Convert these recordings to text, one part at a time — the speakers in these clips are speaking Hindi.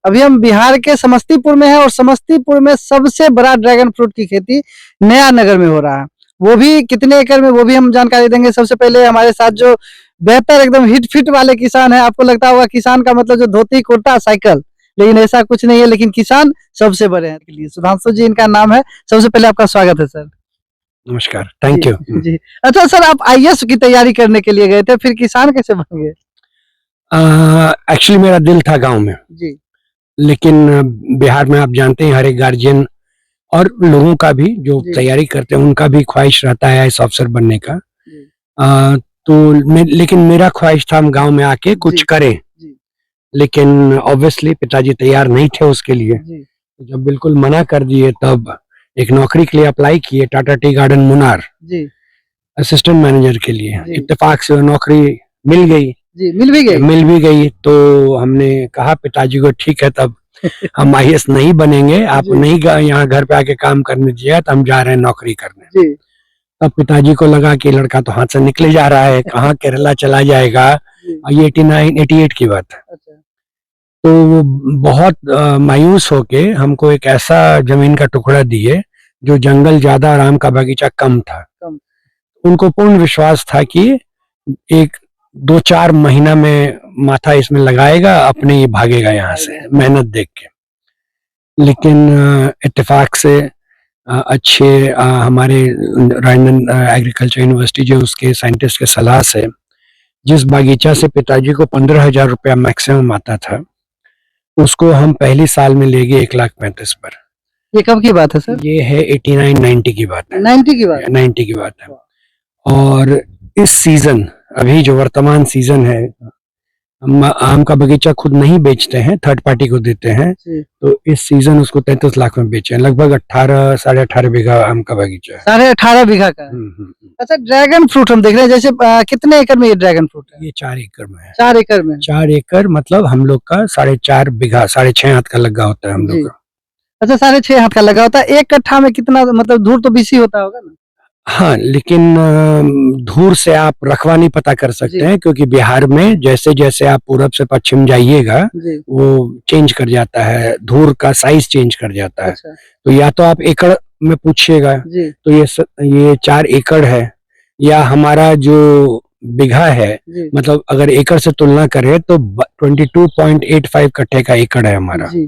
अभी हम बिहार के समस्तीपुर में हैं और समस्तीपुर में सबसे बड़ा ड्रैगन फ्रूट की खेती नया नगर में हो रहा है। वो भी कितने एकड़ में, वो भी हम जानकारी देंगे। सबसे पहले हमारे साथ जो बेहतर एकदम हिट फिट वाले किसान है, आपको लगता होगा किसान का मतलब जो धोती कुर्ता साइकिल, लेकिन ऐसा कुछ नहीं है। लेकिन किसान सबसे बड़े हैं के लिए सुधांशु जी इनका नाम है। सबसे पहले आपका स्वागत है सर। नमस्कार, थैंक जी, यू। जी। अच्छा सर, आप आईएएस की तैयारी करने के लिए गए थे, फिर किसान कैसे बन गए? एक्चुअली मेरा दिल था गांव में, जी, लेकिन बिहार में आप जानते हैं हर एक गार्जियन और लोगों का भी जो जी, तैयारी करते हैं उनका भी ख्वाहिश रहता है आईएएस अफसर बनने का। जी, तो लेकिन मेरा ख्वाहिश था हम गांव में आके कुछ जी, करें, जी, लेकिन ऑब्वियसली पिताजी तैयार नहीं थे उसके लिए। जी, जब बिल्कुल मना कर दिए तब एक नौकरी के लिए अप्लाई किए, टाटा टी गार्डन मुनार, जी, असिस्टेंट मैनेजर के लिए। जी, इत्तेफाक से वो नौकरी मिल गई। जी, मिल भी गई? मिल भी गई तो हमने कहा पिताजी को ठीक है, तब हम आईएएस नहीं बनेंगे, आप जी, नहीं यहाँ घर पे आके काम करने दीजिए, तो हम जा रहे हैं नौकरी करने। जी, तब पिताजी को लगा कि लड़का तो हाथ से निकले जा रहा है, कहाँ केरला चला जाएगा। जी, और ये 89 88 की बात है। अच्छा, तो वो बहुत मायूस होके हमको एक ऐसा जमीन का टुकड़ा दिए जो जंगल ज्यादा और आम का बगीचा कम था। कम। उनको पूर्ण विश्वास था कि एक 2-4 महीना में माथा इसमें लगाएगा, अपने ही भागेगा यहाँ से मेहनत देख के। लेकिन इत्तेफाक से अच्छे हमारे राजनंद एग्रीकल्चर यूनिवर्सिटी जो उसके साइंटिस्ट के सलाह से जिस बागीचा से पिताजी को 15,000 रुपया मैक्सिमम आता था, उसको हम पहली साल में ले गए 1,35,000 पर। ये कब की बात है सर? ये है 89-90 की बात है। 90 की बात? 90 की बात है। और इस सीजन, अभी जो वर्तमान सीजन है, हम आम का बगीचा खुद नहीं बेचते हैं, थर्ड पार्टी को देते हैं। जी, तो इस सीजन उसको 33 लाख में बेचे हैं। लगभग 18 साढ़े 18 बीघा आम का बगीचा है। 18.5 बीघा का है। अच्छा, ड्रैगन फ्रूट हम देख रहे हैं, जैसे कितने एकड़ में ये ड्रैगन फ्रूट है? ये 4 एकड़ में है। 4 एकड़ में? 4 एकड़ मतलब हम लोग का 4.5 बीघा, 6.5 हाथ का लगा होता है हम जी। लोग का। अच्छा, 6.5 हाथ का लगा होता है। एक कट्ठा में कितना, मतलब धूर तो बीसी होता होगा ना? हाँ, लेकिन धूर से आप रखवा नहीं पता कर सकते जी। हैं, क्योंकि बिहार में जैसे जैसे आप पूरब से पश्चिम जाइएगा जी, वो चेंज कर जाता है, धूर का साइज चेंज कर जाता है। अच्छा, तो या तो आप एकड़ में पूछिएगा, जी, तो ये 4 एकड़ है, या हमारा जो बीघा है, जी, मतलब अगर एकड़ से तुलना करें तो 22.85 कट्ठे का एकड़ है हमारा। जी,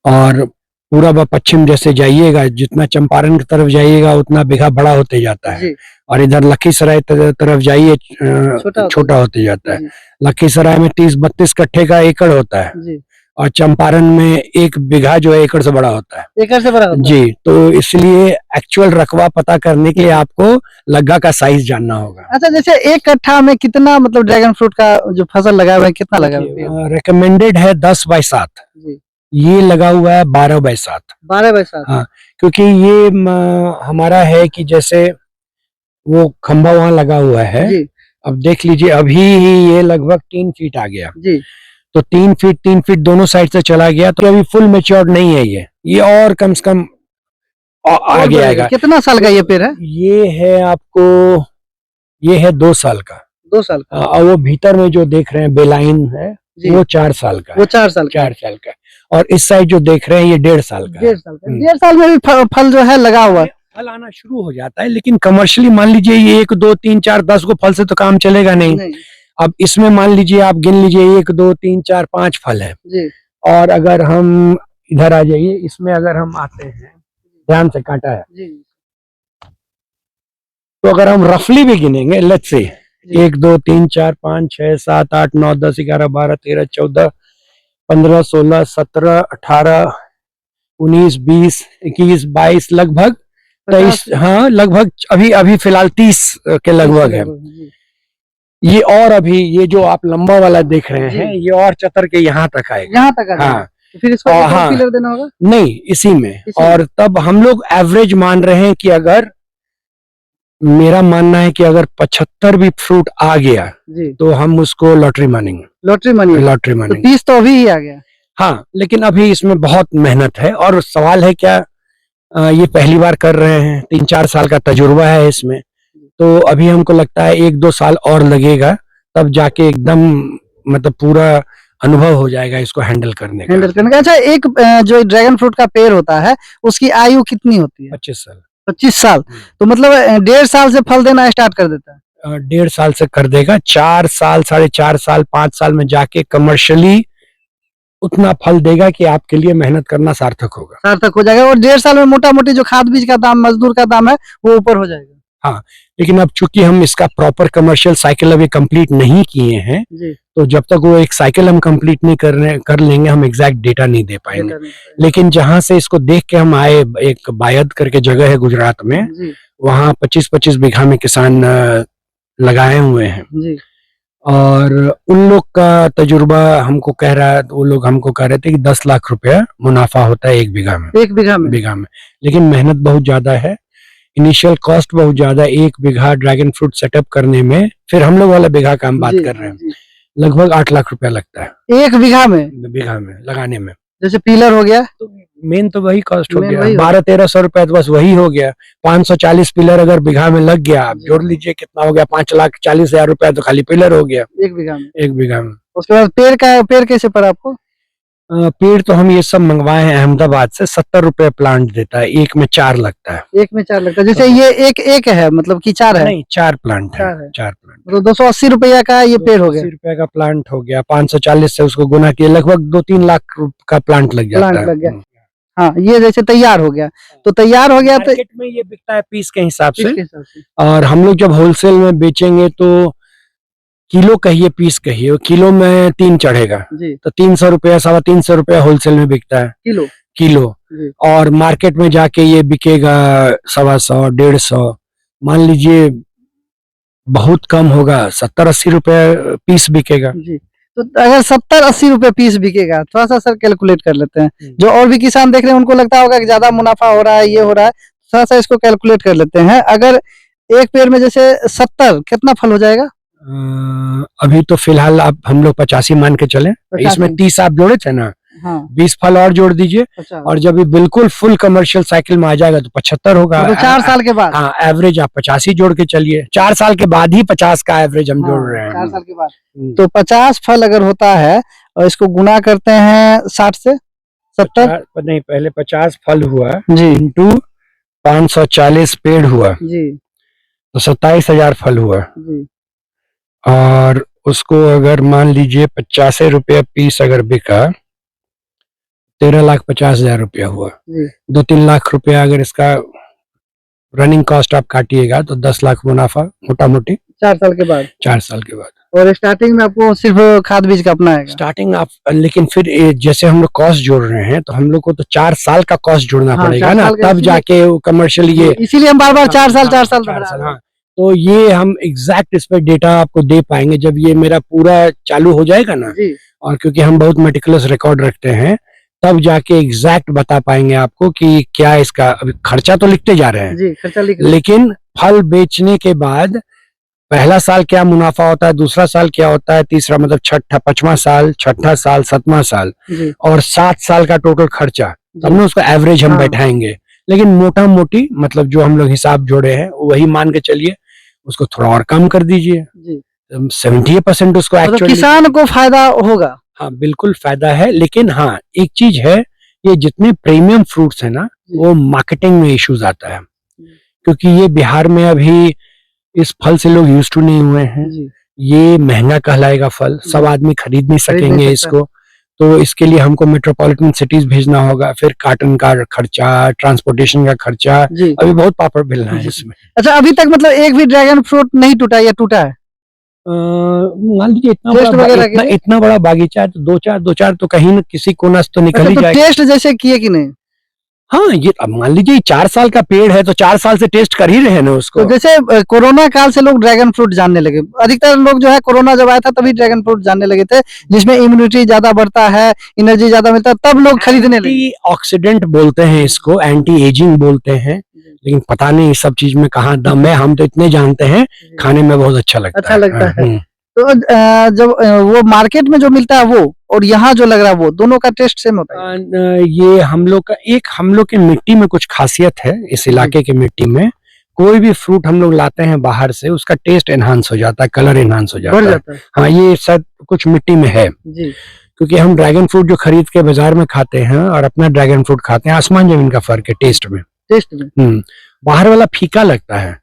और पूरब और पश्चिम जैसे जाइएगा, जितना चंपारण की तरफ जाइएगा उतना बीघा बड़ा होते जाता है। जी, और इधर लखीसराय तरफ जाइए छोटा छोटा होते जाता है। जी, लखीसराय में 30-32 कट्ठे का एकड़ होता है, जी, और चंपारण में 1 बीघा जो है एकड़ से बड़ा होता है। एकड़ से बड़ा होता है? जी, तो इसलिए एक्चुअल रकबा पता करने के लिए आपको लग्गा का साइज जानना होगा। अच्छा, जैसे एक कट्ठा में कितना, मतलब ड्रैगन फ्रूट का जो फसल लगा हुआ है कितना लगा हुआ है? रिकमेंडेड है 10/7, जी, ये लगा हुआ है 12/7। 12/7? हाँ, क्योंकि ये हमारा है कि जैसे वो खंभा वहां लगा हुआ है। जी, अब देख लीजिए, अभी ही ये लगभग 3 फीट आ गया। जी, तो 3 फीट दोनों साइड से चला गया, तो अभी फुल मैच्योर्ड नहीं है ये और कम से कम और आगे बढ़ेगा। आएगा। कितना साल का ये पेड़ है? ये है आपको, ये है 2 साल का। 2 साल का? और वो भीतर में जो देख रहे हैं बेलाइन है, जी, वो 4 साल का वो है। 4 साल का? 4 साल का। और इस साइड जो देख रहे हैं ये 1.5 साल का है। 1.5 साल का? 1.5 साल में भी फल जो है लगा हुआ है? फल आना शुरू हो जाता है, लेकिन कमर्शियली मान लीजिए ये 1 2 3 4 10 को फल से तो काम चलेगा नहीं। अब इसमें मान लीजिए आप गिन लीजिए 1 2 3 4 5 फल है। जी, और अगर हम इधर आ जाइए, इसमें अगर हम आते हैं, ध्यान से काटा है, जी, तो अगर हम रफली भी गिनेंगे, लेट्स से 1 2 3 4 5 6 7 8 9 10 11 12 13 14 15 16 17 18 19 20 21 22 लगभग 23, हाँ लगभग अभी अभी फिलहाल 30 के लगभग है ये। और अभी ये जो आप लंबा वाला देख रहे हैं, ये और चतर के यहाँ तक आएगा। यहाँ तक? हाँ, तो फिर इसको हाँ, पिलर देना होगा? नहीं, इसी में। और तब हम लोग एवरेज मान रहे हैं कि अगर, मेरा मानना है कि अगर 75 भी फ्रूट आ गया जी, तो हम उसको लॉटरी मानेंगे। लॉटरी मानिए? लॉटरी तो मानेंगे। 30 तो अभी ही आ गया? हाँ, लेकिन अभी इसमें बहुत मेहनत है। और सवाल है क्या, ये पहली बार कर रहे हैं, 3-4 साल का तजुर्बा है इसमें, तो अभी हमको लगता है 1-2 साल और लगेगा, तब जाके एकदम मतलब पूरा अनुभव हो जाएगा इसको हैंडल करने का। हैंडल करने का। अच्छा, एक जो ड्रैगन फ्रूट का पेड़ होता है उसकी आयु कितनी होती है? 25 साल। 25 साल। तो मतलब 1.5 साल से फल देना स्टार्ट कर देता है? 1.5 साल से कर देगा, 4 साल, 4.5 साल, 5 साल में जाके कमर्शियली उतना फल देगा कि आपके लिए मेहनत करना सार्थक होगा। सार्थक हो जाएगा। और 1.5 साल में मोटा मोटी जो खाद बीज का दाम, मजदूर का दाम है, वो ऊपर हो जाएगा। हाँ, लेकिन अब चूंकि हम इसका प्रॉपर कमर्शियल साइकिल अभी कंप्लीट नहीं किए हैं, जी। तो जब तक वो एक साइकिल हम कंप्लीट नहीं कर लेंगे, हम एग्जैक्ट डेटा नहीं दे पाएंगे। लेकिन जहां से इसको देख के हम आए, एक बायद करके जगह है गुजरात में, जी। वहाँ 25-25 बीघा में किसान लगाए हुए हैं। जी। और उन लोग का तजुर्बा हमको कह रहा है, वो लोग हमको कह रहे थे कि 10 लाख रुपया मुनाफा होता है 1 बीघा में। 1 बीघा में। लेकिन मेहनत बहुत ज्यादा है, इनिशियल कॉस्ट बहुत ज्यादा है। 1 बीघा ड्रैगन फ्रूट सेटअप करने में, फिर हम लोग वाला बीघा का हम बात कर रहे हैं, लगभग 8 लाख रुपया लगता है 1 बीघा में लगाने में। जैसे पिलर हो गया, तो मेन तो वही कॉस्ट हो मेन गया, वही 1200-1300 रुपया तो बस वही हो गया। 540 पिलर अगर बीघा में लग गया, आप जोड़ लीजिए कितना हो गया, 5,40,000 रुपया तो खाली पिलर हो गया 1 बीघा में। 1 बीघा में। उसके बाद पेड़ कैसे पड़ा आपको? पेड़ तो हम ये सब मंगवाए हैं अहमदाबाद से, 70 रुपए प्लांट देता है, 1 में 4 लगता है। 1 में 4 लगता है। जैसे ये एक है, मतलब कि 4 है? नहीं, 4 प्लांट है। 4 प्लांट, तो 280 रुपया का ये पेड़ हो गया। 280 रुपए का प्लांट हो गया, 540 से उसको गुना किया, लगभग 2-3 लाख का प्लांट लग जाता है। लग गया। हाँ, ये जैसे तैयार हो गया, तो तैयार हो गया तो मार्केट में ये बिकता है पीस के हिसाब से, इसके हिसाब से। और हम लोग जब होलसेल में बेचेंगे तो किलो कहिए, पीस कहिए, किलो में 3 चढ़ेगा, जी। तो 300 रुपया, 350 रुपया होलसेल में बिकता है किलो। जी। और मार्केट में जाके ये बिकेगा 125, 150, मान लीजिए बहुत कम होगा, 70-80 रुपया पीस बिकेगा। जी। तो अगर 70-80 रुपए पीस बिकेगा, थोड़ा सा सर कैलकुलेट कर लेते हैं, जो और भी किसान देख रहे हैं उनको लगता होगा कि ज्यादा मुनाफा हो रहा है, ये हो रहा है, थोड़ा सा इसको कैलकुलेट कर लेते हैं। अगर एक पेड़ में जैसे 70, कितना फल हो जाएगा? अभी तो फिलहाल आप हम लोग 85 मान के चले, इसमें 30 आप जोड़े थे ना, हाँ। 20 फल और जोड़ दीजिए, और जब ये बिल्कुल फुल कमर्शियल साइकिल में आ जाएगा तो 75 होगा। तो 4 साल के बाद। हाँ, एवरेज आप 85 जोड़ के चलिए, 4 साल के बाद ही 50 का एवरेज हम जोड़ रहे हैं। 4 साल के बाद तो 50 फल अगर होता है, और इसको गुना करते हैं 60 से 70, नहीं, पहले 50 फल हुआ जी, इंटू 540 पेड़ हुआ जी, तो 27,000 फल हुआ। जी। और उसको अगर मान लीजिए 50 रुपया पीस अगर बिका, 13,50,000 रुपया हुआ। 2-3 लाख रुपया अगर इसका रनिंग कॉस्ट आप काटिएगा तो 10 लाख मुनाफा मोटा मोटी 4 साल के बाद। 4 साल के बाद। और स्टार्टिंग में आपको सिर्फ खाद बीज का अपना है? स्टार्टिंग आप, लेकिन फिर जैसे हम लोग कॉस्ट जोड़ रहे हैं तो हम लोग को तो 4 साल का कॉस्ट जोड़ना पड़ेगा ना, तब जाके जाके ये, इसीलिए हम बार-बार 4 साल 4 साल। हाँ, तो ये हम एग्जैक्ट इस पे डेटा आपको दे पाएंगे जब ये मेरा पूरा चालू हो जाएगा ना। और क्योंकि हम बहुत मेटिकुलस रिकॉर्ड रखते हैं, तब जाके एग्जैक्ट बता पाएंगे आपको कि क्या इसका, अभी खर्चा तो लिखते जा रहे हैं जी, खर्चा लेकिन फल बेचने के बाद पहला साल क्या मुनाफा होता है, दूसरा साल क्या होता है, तीसरा मतलब पांचवा साल, छठा साल, 7वां साल, और 7 साल का टोटल खर्चा, तब ना उसका एवरेज हम बैठाएंगे। लेकिन मोटा मोटी मतलब जो हम लोग हिसाब जोड़े हैं वही मान के चलिए, उसको थोड़ा और कम कर दीजिए, 70% उसको एक्चुअली किसान को फायदा होगा। हाँ, बिल्कुल फायदा है। लेकिन हाँ, एक चीज है, ये जितने प्रीमियम फ्रूट्स है ना, वो मार्केटिंग में इश्यूज आता है, क्योंकि ये बिहार में अभी इस फल से लोग यूज टू नहीं हुए हैं। ये महंगा कहलाएगा फल, सब आदमी खरीद नहीं सकेंगे इसको, तो इसके लिए हमको मेट्रोपॉलिटन सिटीज भेजना होगा, फिर कार्टन का खर्चा, ट्रांसपोर्टेशन का खर्चा, अभी बहुत पापड़ बेलना है इसमें। अच्छा, अभी तक मतलब एक भी ड्रैगन फ्रूट नहीं टूटा या टूटा है? मान लीजिए इतना बड़ा बागीचा है तो 2-4 तो कहीं न किसी कोना से तो निकल ही जाएगा। टेस्ट जैसे किए कि नहीं? हाँ, ये अब मान लीजिए 4 साल का पेड़ है तो 4 साल से टेस्ट कर ही रहे हैं ना उसको। तो जैसे कोरोना काल से लोग ड्रैगन फ्रूट जानने लगे, अधिकतर लोग जो है कोरोना जब आया था तभी ड्रैगन फ्रूट जानने लगे थे, जिसमें इम्यूनिटी ज्यादा बढ़ता है, एनर्जी ज्यादा मिलता है, तब लोग खरीदने लगे। एंटी ऑक्सीडेंट बोलते हैं इसको, एंटी एजिंग बोलते हैं, लेकिन पता नहीं इस सब चीज में कहाँ दम है, हम तो इतने जानते हैं, खाने में बहुत अच्छा लगता है। तो जब वो मार्केट में जो मिलता है वो और यहाँ जो लग रहा है वो, दोनों का टेस्ट सेम होता है? ये हम लोग के मिट्टी में कुछ खासियत है, इस इलाके के मिट्टी में कोई भी फ्रूट हम लोग लाते हैं बाहर से, उसका टेस्ट एनहांस हो जाता है, कलर एनहांस हो जाता बढ़ है। जाता है हाँ, ये शायद कुछ मिट्टी में है, जी। क्योंकि हम ड्रैगन फ्रूट जो खरीद के बाजार में खाते हैं और अपना ड्रैगन फ्रूट खाते हैं, आसमान जमीन का फर्क है टेस्ट में। टेस्ट में बाहर वाला फीका लगता है,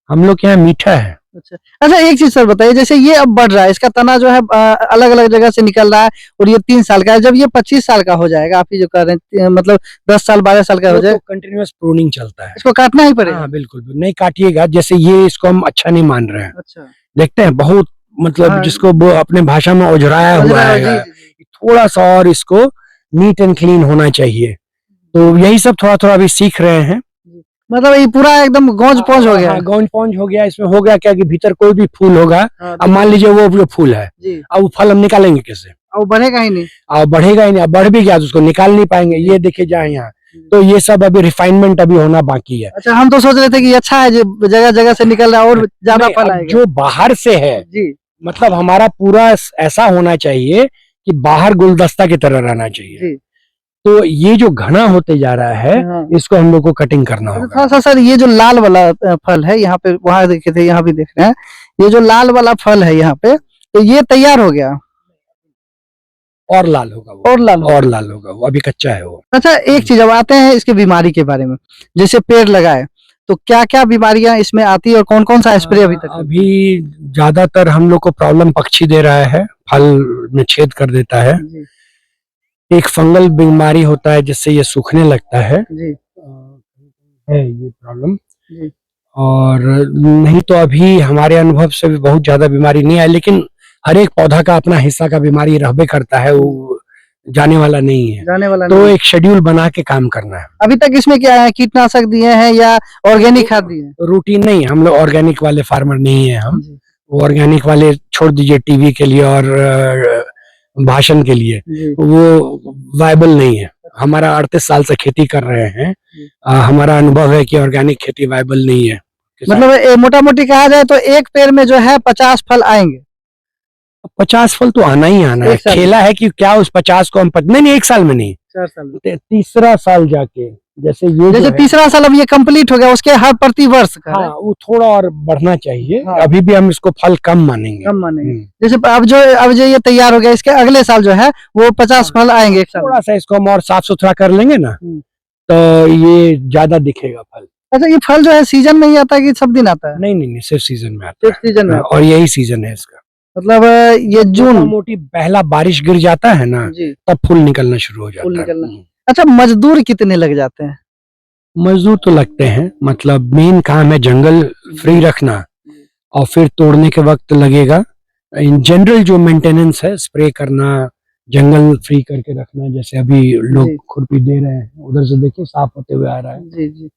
हम लोग के यहाँ मीठा है। अच्छा अच्छा, एक चीज सर बताइए, जैसे ये अब बढ़ रहा है, इसका तना जो है अलग अलग जगह से निकल रहा है, और ये 3 साल का है, जब ये 25 साल का हो जाएगा, आप ही जो कर रहे हैं, मतलब 10 साल 12 साल का हो वो जाए, तो कंटिन्यूअस प्रूनिंग चलता है। इसको काटना ही पड़ेगा। हाँ बिल्कुल, नहीं काटिएगा। जैसे ये, इसको हम अच्छा नहीं मान रहे हैं, अच्छा, देखते हैं बहुत, मतलब हाँ, जिसको वो अपने भाषा में ओझराया हुआ जी, है, जी, जी। थोड़ा सा और इसको नीट एंड क्लीन होना चाहिए। तो यही सब थोड़ा थोड़ा अभी सीख रहे हैं। मतलब ये पूरा एकदम गौंज पौंज हो गया है। गौंज पौंज हो गया। इसमें हो गया क्या कि भीतर कोई भी फूल होगा, हाँ, अब मान लीजिए वो जो फूल है, जी, अब वो फल हम निकालेंगे कैसे? और वो बढ़ेगा ही नहीं। अब बढ़ेगा ही नहीं, अब बढ़ भी गया तो उसको निकाल नहीं पाएंगे। ये देखे जाए यहाँ, तो ये सब अभी रिफाइनमेंट अभी होना बाकी है। अच्छा, हम तो सोच रहे थे कि अच्छा है, जो जगह जगह से निकल रहा है और ज्यादा नहीं, फल अब आएगा। जो बाहर से है, जी, मतलब हमारा पूरा ऐसा होना चाहिए कि बाहर गुलदस्ता की तरह रहना चाहिए। जी। तो ये जो घना होते जा रहा है, हाँ। इसको हम लोग को कटिंग करना अच्छा, होगा। थोड़ा सा सर, ये जो लाल वाला फल है, यहाँ पे वहां देखे थे, यहाँ भी देख रहे हैं, ये जो लाल वाला फल है यहाँ पे, तो ये तैयार हो गया और लाल होगा वो, और लाल और लाल होगा वो, अभी कच्चा है वो। अच्छा, एक चीज अब आते हैं इसके बीमारी के बारे में, जैसे पेड़ लगाए तो क्या क्या बीमारियां इसमें आती है, और कौन कौन सा स्प्रे अभी तक? अभी ज्यादातर हम लोग को प्रॉब्लम पक्षी दे रहा है, फल में छेद कर देता है। जी, एक फंगल बीमारी होता है जिससे ये सूखने लगता है जी, ये प्रॉब्लम। जी। और नहीं तो अभी हमारे अनुभव से भी बहुत ज्यादा बीमारी नहीं है, लेकिन हर एक पौधा का अपना हिस्सा का बीमारी रहबे करता है, वो जाने वाला नहीं है। जाने वाला तो नहीं। एक शेड्यूल बना के काम करना है। अभी तक इसमें क्या है, कीटनाशक दिए हैं या ऑर्गेनिक खाद दिए हैं? रूटीन नहीं, हम लोग ऑर्गेनिक वाले फार्मर नहीं है। हम जी, ऑर्गेनिक वाले छोड़ दीजिए, टीवी के लिए और भाषण के लिए, जी, वो वायबल नहीं है। हमारा 38 साल से खेती कर रहे हैं, जी। हमारा अनुभव है कि ऑर्गेनिक खेती वायबल नहीं है। मतलब मोटा मोटी कहा जाए तो एक पेड़ में जो है 50 फल आएंगे। 50 फल तो आना ही आना है। एक साल में। खेला है कि क्या उस 50 को हम नहीं, एक साल में नहीं, 4 साल में। तीसरा साल जाके, जैसे ये जैसे जो है, तीसरा साल अब ये कंप्लीट हो गया, उसके हर प्रति वर्ष का हाँ, वो थोड़ा और बढ़ना चाहिए। हाँ। अभी भी हम इसको फल कम मानेंगे। कम मानेंगे। हम्म। जैसे अब जो ये तैयार हो गया, इसके अगले साल जो है वो 50 फल आएंगे एक साल में। थोड़ा सा इसको हम और साफ सुथरा कर लेंगे ना, हम्म। तो ये ज्यादा दिखेगा फल। अच्छा, ये फल जो है सीजन में ही आता है कि सब दिन आता है? नहीं नहीं नहीं, सिर्फ सीजन में आता सिर्फ सीजन में है, आता और यही सीजन है इसका। मतलब ये जून। मोटी पहला बारिश गिर जाता है ना, जी, तब फूल निकलना शुरू हो फूल जाता है। निकलना। अच्छा, मजदूर कितने लग जाते हैं? मजदूर तो लगते हैं, मतलब मेन काम है जंगल फ्री रखना, और फिर तोड़ने के वक्त लगेगा। इन जनरल जो मेंटेनेंस है, स्प्रे करना, जंगल फ्री करके रखना, जैसे अभी लोग जी। खुरपी दे रहे हैं, उधर से देखिए साफ होते हुए आ रहा है। जी, जी।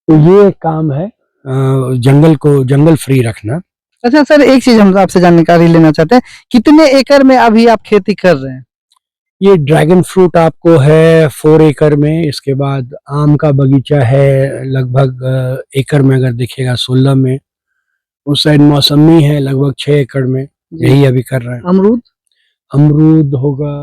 तो ये एक काम है, जंगल फ्री रखना। अच्छा सर, एक चीज हम आपसे जानकारी लेना चाहते हैं, कितने एकड़ में अभी आप खेती कर रहे हैं? ये ड्रैगन फ्रूट आपको है 4 एकड़ में, इसके बाद आम का बगीचा है लगभग एकड़ में, अगर देखिएगा 16 में, उस साइड मौसमी है लगभग 6 एकड़ में, यही अभी कर रहे हैं। अमरूद? अमरूद होगा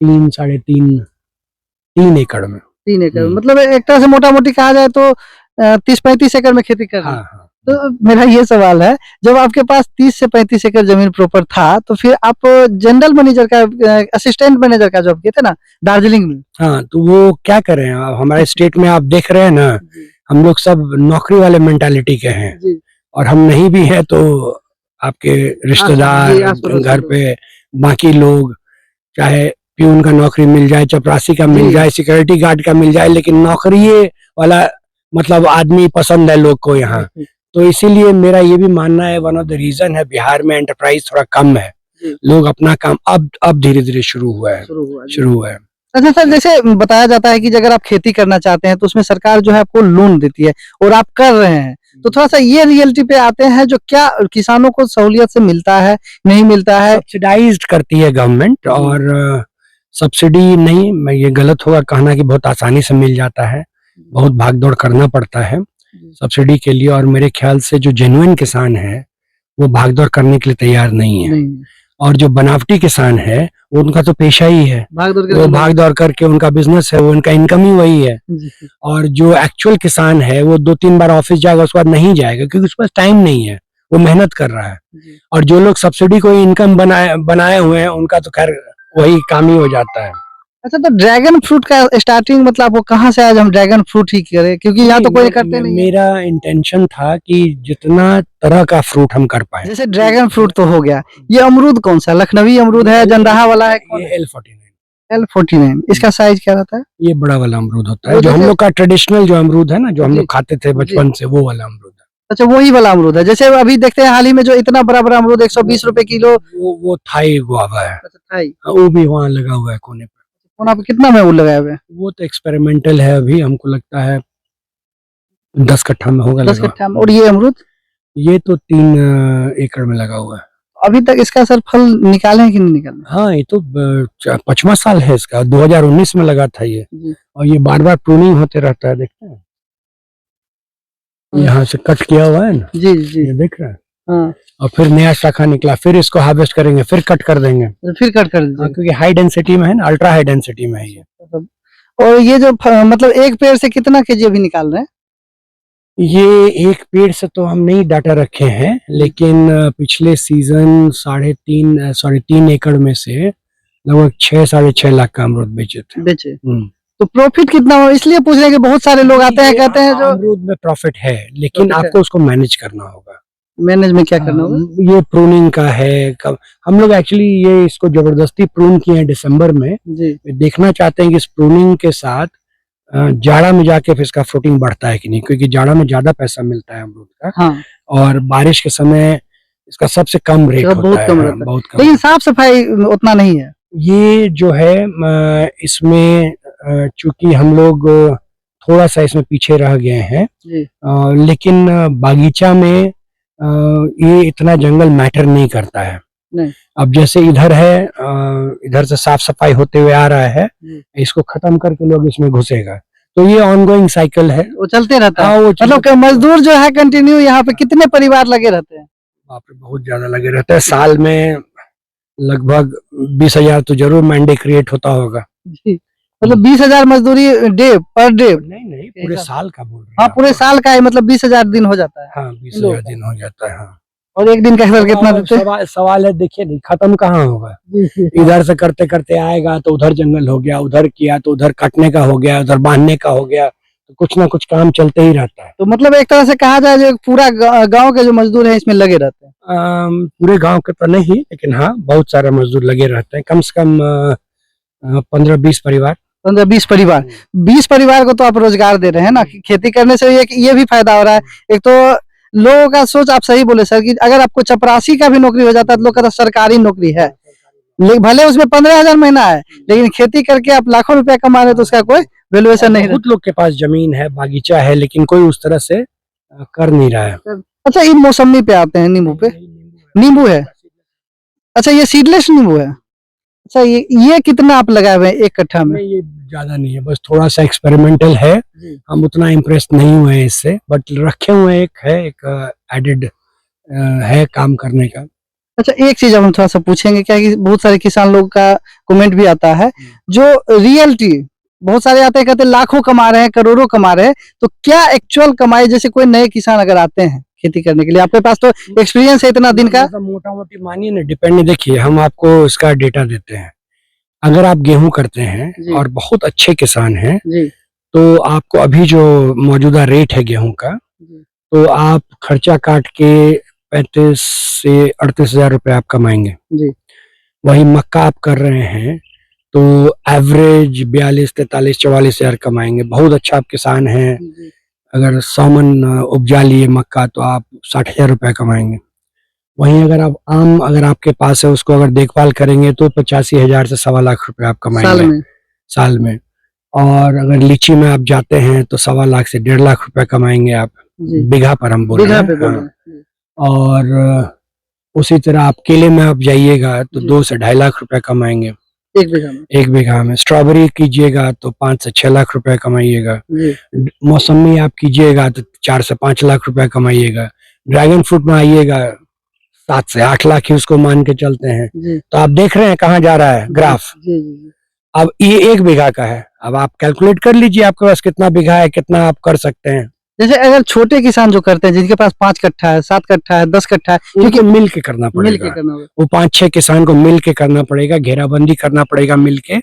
3 साढ़े 3 एकड़ में। 3 एकड़, मतलब एक तरह से मोटा मोटी कहा जाए तो 30-35 एकड़ में खेती कर रहे हैं। हाँ हाँ। तो मेरा ये सवाल है, जब आपके पास 30 से 35 एकड़ जमीन प्रॉपर था, तो फिर आप जनरल मैनेजर का, असिस्टेंट मैनेजर का जॉब किए थे ना दार्जिलिंग में? हाँ, तो वो क्या करें, हमारे स्टेट में आप देख रहे हैं ना, हम लोग सब नौकरी वाले मेंटालिटी के हैं, जी, और हम नहीं भी हैं तो आपके रिश्तेदार, आस-पड़ोस घर के लोग। पे बाकी लोग, चाहे प्यून का नौकरी मिल जाए, चपरासी का मिल जी। जाए, सिक्योरिटी गार्ड का मिल जाए, लेकिन नौकरी वाला मतलब आदमी पसंद है लोग को यहाँ। तो इसीलिए मेरा ये भी मानना है, वन ऑफ द रीजन है बिहार में एंटरप्राइज थोड़ा कम है। जी। लोग अपना काम अब धीरे धीरे शुरू हुआ है। अच्छा सर, जैसे बताया जाता है कि अगर आप खेती करना चाहते हैं तो उसमें सरकार जो है आपको लोन देती है, और आप कर रहे हैं, तो थोड़ा सा ये रियलिटी पे आते हैं, जो क्या किसानों को सहूलियत से मिलता है, नहीं मिलता है? सब्सिडाइज्ड करती है गवर्नमेंट, और सब्सिडी नहीं, मैं ये गलत होगा कहना कि बहुत आसानी से मिल जाता है, बहुत भागदौड़ करना पड़ता है सब्सिडी के लिए, और मेरे ख्याल से जो जेन्युइन किसान है वो भागदौड़ करने के लिए तैयार नहीं है, और जो बनावटी किसान है वो उनका तो पेशा ही है, भाग दौड़ वो भाग दौड़ करके उनका बिजनेस है, वो उनका इनकम ही वही है। जी, और जो एक्चुअल किसान है वो 2-3 बार ऑफिस जाएगा, उसके बाद नहीं जाएगा क्योंकि उसके पास टाइम नहीं है, वो मेहनत कर रहा है। जी। और जो लोग सब्सिडी को इनकम बनाए हुए हैं उनका तो खैर वही काम ही हो जाता है। अच्छा, तो ड्रैगन फ्रूट का स्टार्टिंग मतलब आपको कहाँ से आज हम ड्रैगन फ्रूट ही करें, क्योंकि यहाँ तो कोई करते नहीं है। मेरा इंटेंशन था कि जितना तरह का फ्रूट हम कर पाए। जैसे ड्रैगन फ्रूट तो हो गया, ये अमरूद कौन सा, लखनवी अमरूद है, जंदाहा वाला है, कौन ये है? L49, L49, इसका साइज क्या रहता है? ये बड़ा वाला अमरूद होता है, वो जो हम जैसे- लोग का ट्रेडिशनल जो अमरूद है ना, जो हम जी, लोग खाते थे बचपन से, वो वाला अमरूद है। अच्छा, वही वाला अमरूद है। जैसे अभी देखते हैं हाल ही में जो इतना बड़ा बड़ा अमरूद 120 रुपए किलो। वो थाई गुआवा है, अच्छा, थाई वो भी वहाँ लगा हुआ है कोने पे। कोना पे कितना में वो लगाए हुए हैं? वो तो एक्सपेरिमेंटल है, अभी हमको लगता है 10 कट्ठा में होगा 10 लगा। कट्ठा में। और ये अमरूद ये तो 3 एकड़ में लगा हुआ है। अभी तक इसका सर फल निकाले हैं कि नहीं निकाले? हाँ, ये तो 5वां साल है इसका, 2019 में लगा था ये, जी। और ये बार बार प्रूनिंग होते रहता है, देखते हैं यहाँ से कट किया हुआ है ना, जी जी। ये देख रहे हैं, हाँ, और फिर नया शाखा निकला, फिर इसको हार्वेस्ट करेंगे, फिर कट कर देंगे। तो फिर कट कर हाँ, दीजिए। क्योंकि हाई डेंसिटी में है ना, अल्ट्रा हाई डेंसिटी में है ये। और ये जो मतलब एक पेड़ से कितना केजी अभी निकाल रहे हैं? ये एक पेड़ से तो हम नहीं डाटा रखे हैं, लेकिन पिछले सीजन 3 एकड़ में से लगभग 6-6.5 लाख का अमरूद बेचे थे। बेचे। हम्म। तो प्रॉफिट कितना हो, इसलिए पूछ रहे हैं कि बहुत सारे लोग आते हैं कहते हैं जो अमरूद में प्रॉफिट है, लेकिन Profit है। आपको उसको मैनेज करना होगा। मैनेज में क्या करना होगा? ये प्रूनिंग का है, हम लोग एक्चुअली ये इसको जबरदस्ती प्रून किए हैं दिसंबर में। जी। देखना चाहते हैं कि इस प्रूनिंग के साथ जाड़ा में जाके फिर इसका फ्रूटिंग बढ़ता है कि नहीं, क्योंकि जाड़ा में ज्यादा पैसा मिलता है अमरूद का, हाँ, और बारिश के समय इसका सबसे कम रेट तो होता बहुत है। कम हाँ, रहता है। बहुत कम। लेकिन साफ सफाई उतना नहीं है। ये जो है इसमें चूंकि हम लोग थोड़ा सा इसमें पीछे रह गए हैं, जी। लेकिन बागीचा में ये इतना जंगल मैटर नहीं करता है। नहीं। अब जैसे इधर है, इधर से साफ सफाई होते हुए आ रहा है, इसको खत्म करके लोग इसमें घुसेगा, तो ये ऑनगोइंग साइकिल है, वो चलते रहता है। हाँ, वो मतलब कि मजदूर जो है कंटिन्यू यहाँ पे कितने परिवार लगे रहते हैं? वहाँ पे बहुत ज्यादा लगे रहते हैं। साल में लगभग 20,000 तो जरूर मैंडे क्रिएट होता होगा। जी। मतलब 20,000 मजदूरी डे पर डे? नहीं, पूरे साल का बोल रहे हैं हाँ, आप। पूरे साल का है, मतलब 20,000 दिन हो जाता है। हाँ, 20,000 दिन हो जाता है। हाँ, और एक दिन का सर कितना देते हैं? सवाल है, देखिए नहीं खत्म कहाँ होगा। जी। इधर से करते करते आएगा तो उधर जंगल हो गया, उधर किया तो उधर काटने का हो गया, उधर बांधने का हो गया, तो कुछ ना कुछ काम चलते ही रहता है। तो मतलब एक तरह से कहा जाए जो पूरा गांव के जो मजदूर हैं इसमें लगे रहते हैं। पूरे गांव के तो नहीं, लेकिन हाँ बहुत सारे मजदूर लगे रहते हैं, कम से कम 15-20 परिवार। 15-20 परिवार। 20 परिवार को तो आप रोजगार दे रहे हैं ना, खेती करने से ये भी फायदा हो रहा है। एक तो लोगों का सोच, आप सही बोले सर, कि अगर आपको चपरासी का भी नौकरी हो जाता है तो लोग कहता है सरकारी नौकरी है, लेकिन भले उसमें 15,000 महीना है, लेकिन खेती करके आप लाखों रुपया कमा रहे हैं तो उसका कोई वैल्यूएशन नहीं बहुत लोग के पास जमीन है, बागीचा है, लेकिन कोई उस तरह से कर नहीं रहा है। अच्छा, इन मौसमी पे आते हैं, नींबू पे। नींबू है, अच्छा, ये सीडलेस नींबू है। अच्छा, ये कितना आप लगाए हुए हैं एक कट्ठा में? ये ज्यादा नहीं है, बस थोड़ा सा एक्सपेरिमेंटल है, हम उतना इम्प्रेस नहीं हुए हैं इससे, बट रखे हुए एक एडेड है काम करने का। अच्छा, एक चीज अब हम थोड़ा सा पूछेंगे, क्या कि बहुत सारे किसान लोग का कमेंट भी आता है, जो रियलिटी बहुत सारे आते हैं, कहते हैं लाखों कमा रहे हैं, करोड़ों कमा रहे हैं, तो क्या एक्चुअल कमाई, जैसे कोई नए किसान अगर आते हैं खेती करने के लिए, आपके पास तो एक्सपीरियंस है इतना दिन का। मोटा मोटी मानिए ना, डिपेंड, देखिए हम आपको इसका डेटा देते हैं। अगर आप गेहूं करते हैं और बहुत अच्छे किसान हैं, तो आपको अभी जो मौजूदा रेट है गेहूं का, तो आप खर्चा काट के 35 से 38 हजार रुपये आप कमाएंगे। वही मक्का आप कर रहे हैं तो एवरेज 42, 43, 44 हजार कमाएंगे। बहुत अच्छा आप किसान हैं, अगर 100 मन उपजा लिए मक्का तो आप 60,000 रुपये कमाएंगे। वहीं अगर आप अगर आपके पास है, उसको अगर देखभाल करेंगे तो 85,000 से 1.25 लाख रुपए आप कमाएंगे साल में। और अगर लीची में आप जाते हैं तो 1.25 लाख से 1.5 लाख रुपए कमाएंगे आप, बीघा पर हम बोल रहे हैं। और उसी तरह आप केले में आप जाइएगा तो 2 से 2.5 लाख रुपए कमाएंगे एक बीघा में। स्ट्रॉबेरी कीजिएगा तो 5 से 6 लाख रुपए कमाइएगा। मौसमी आप कीजिएगा तो 4 से 5 लाख रुपए कमाइएगा। ड्रैगन फ्रूट में आइएगा 7 से 8 लाख ही उसको मान के चलते हैं। जी तो आप देख रहे हैं कहाँ जा रहा है ग्राफ। जी जी। अब ये 1 बीघा का है, अब आप कैलकुलेट कर लीजिए आपके पास कितना बीघा है, कितना आप कर सकते हैं। जैसे अगर छोटे किसान जो करते हैं जिनके पास 5 कट्ठा है, 7 कट्ठा है, 10 कट्ठा है, क्योंकि मिल के करना मिल के पड़ेगा, करना होगा। वो 5-6 किसान को मिल के करना पड़ेगा, घेराबंदी करना पड़ेगा मिल के।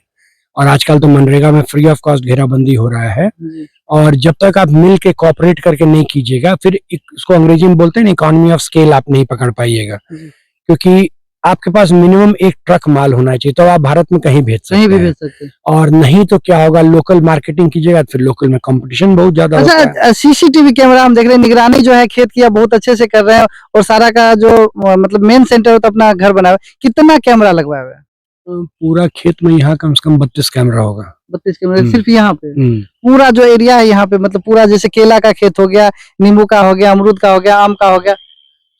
और आजकल तो मनरेगा में फ्री ऑफ कॉस्ट घेराबंदी हो रहा है। जी और जब तक आप मिल के कॉपरेट करके नहीं कीजिएगा, फिर इसको अंग्रेजी में बोलते हैं ना, इकोनॉमी ऑफ स्केल आप नहीं पकड़ पाइएगा। जी। क्योंकि आपके पास मिनिमम 1 ट्रक माल होना चाहिए, तो आप भारत में कहीं भेज कहीं सकते भी हैं। भेज सकते हैं। और नहीं तो क्या होगा, लोकल मार्केटिंग कीजिएगा तो फिर लोकल में कंपटीशन बहुत ज्यादा होता है। अच्छा सीसीटीवी कैमरा हम देख रहे हैं, निगरानी जो है खेत की अब बहुत अच्छे से कर रहे हैं और सारा का जो मतलब मेन सेंटर होता है अपना घर बना हुआ है। कितना कैमरा लगवाया हुआ है? पूरा खेत में यहाँ कम से कम 32 कैमरा होगा। 32 कैमरे हम्म। सिर्फ यहाँ पे? हम्म। पूरा जो एरिया है यहाँ पे मतलब पूरा जैसे केला का खेत हो गया, नींबू का हो गया, अमरूद का हो गया, आम का हो गया,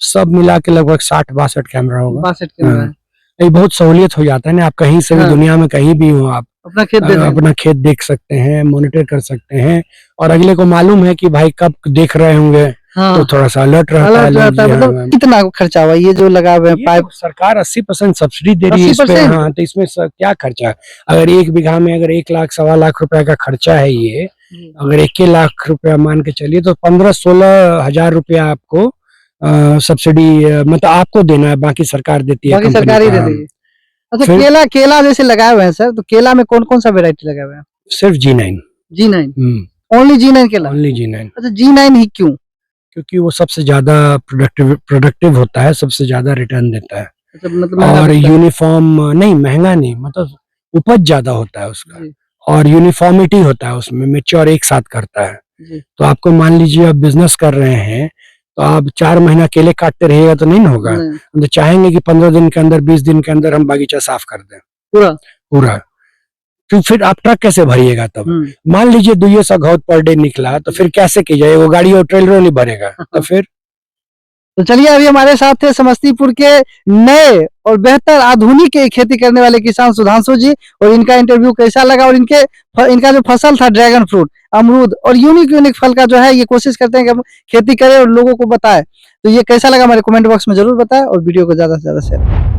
सब मिला के लगभग 60-62 कैमरा होगा। 62 कैमरा है। ये बहुत सहूलियत हो जाता है ना, आप कहीं से भी हाँ। दुनिया में कहीं भी हो, आप अपना खेत देख रहे हैं। अपना खेत देख सकते हैं, मॉनिटर कर सकते हैं। और अगले को मालूम है कि भाई कब देख रहे होंगे, हाँ तो थोड़ा सा अलर्ट रहता है। अलर्ट रहता है। लीजिए, मतलब कितना खर्चा हुआ ये जो लगा हुआ है ये पाइप? तो सरकार 80% सब्सिडी दे रही है इस पे। 80%? हाँ, तो इसमें क्या खर्चा है? अगर 1 बीघा में अगर 1 लाख 1.25 लाख रुपए का खर्चा है, ये अगर 1 लाख रुपया मान के चलिए तो 15-16 हजार रुपया आपको सब्सिडी मतलब आपको देना है, बाकी सरकार देती है। बाकी कंपनी सरकार ही का। दे देगी। अच्छा फिर- केला केला जैसे लगाए हुए हैं सर, तो केला में कौन कौन सा वेरायटी लगाए हुए हैं? सिर्फ G9। G9 ओनली G9 केला? Only G9। अच्छा G9 ही क्यों? क्योंकि वो सबसे ज्यादा प्रोडक्टिव होता है, सबसे ज्यादा रिटर्न देता है। अच्छा मतलब महंगा और बिकता है। यूनिफॉर्म नहीं, महंगा नहीं, मतलब उपज ज्यादा होता है उसका। जी और यूनिफॉर्मिटी होता है उसमें, मैच्योर एक साथ करता है। जी तो आपको मान लीजिए आप बिजनेस कर रहे हैं, तो आप 4 महीना केले काटते रहिएगा तो नहीं ना होगा। नहीं, हम तो चाहेंगे कि 15 दिन के अंदर, 20 दिन के अंदर हम बागीचा साफ कर दें पूरा। पूरा। तो फिर आप ट्रक कैसे भरिएगा तब? मान लीजिए 200 घौत पर डे निकला, तो फिर कैसे की जाए? वो गाड़ी और ट्रेलर नहीं भरेगा, तो फिर। तो चलिए अभी हमारे साथ थे समस्तीपुर के नए और बेहतर आधुनिक खेती करने वाले किसान सुधांशु जी, और इनका इंटरव्यू कैसा लगा और इनका जो फसल था ड्रैगन फ्रूट, अमरूद और यूनिक फल का जो है ये कोशिश करते हैं कि हम खेती करें और लोगों को बताएं। तो ये कैसा लगा हमारे कमेंट बॉक्स में जरूर बताएं और वीडियो को ज्यादा से ज्यादा शेयर करें।